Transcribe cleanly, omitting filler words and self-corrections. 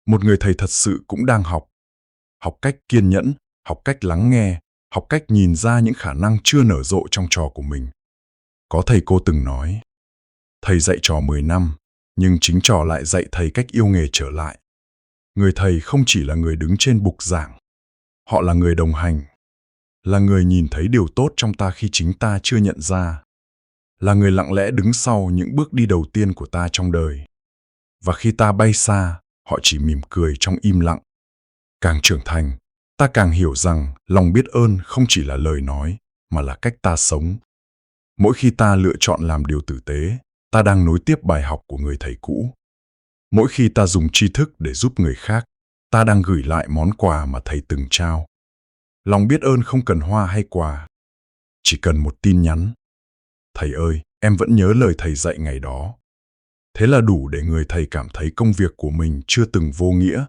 Một người thầy thật sự cũng đang học. Học cách kiên nhẫn, học cách lắng nghe, học cách nhìn ra những khả năng chưa nở rộ trong trò của mình. Có thầy cô từng nói, thầy dạy trò 10 năm, nhưng chính trò lại dạy thầy cách yêu nghề trở lại. Người thầy không chỉ là người đứng trên bục giảng, họ là người đồng hành, là người nhìn thấy điều tốt trong ta khi chính ta chưa nhận ra, là người lặng lẽ đứng sau những bước đi đầu tiên của ta trong đời. Và khi ta bay xa, họ chỉ mỉm cười trong im lặng. Càng trưởng thành, ta càng hiểu rằng lòng biết ơn không chỉ là lời nói, mà là cách ta sống. Mỗi khi ta lựa chọn làm điều tử tế, ta đang nối tiếp bài học của người thầy cũ. Mỗi khi ta dùng tri thức để giúp người khác, ta đang gửi lại món quà mà thầy từng trao. Lòng biết ơn không cần hoa hay quà, chỉ cần một tin nhắn. Thầy ơi, em vẫn nhớ lời thầy dạy ngày đó. Thế là đủ để người thầy cảm thấy công việc của mình chưa từng vô nghĩa,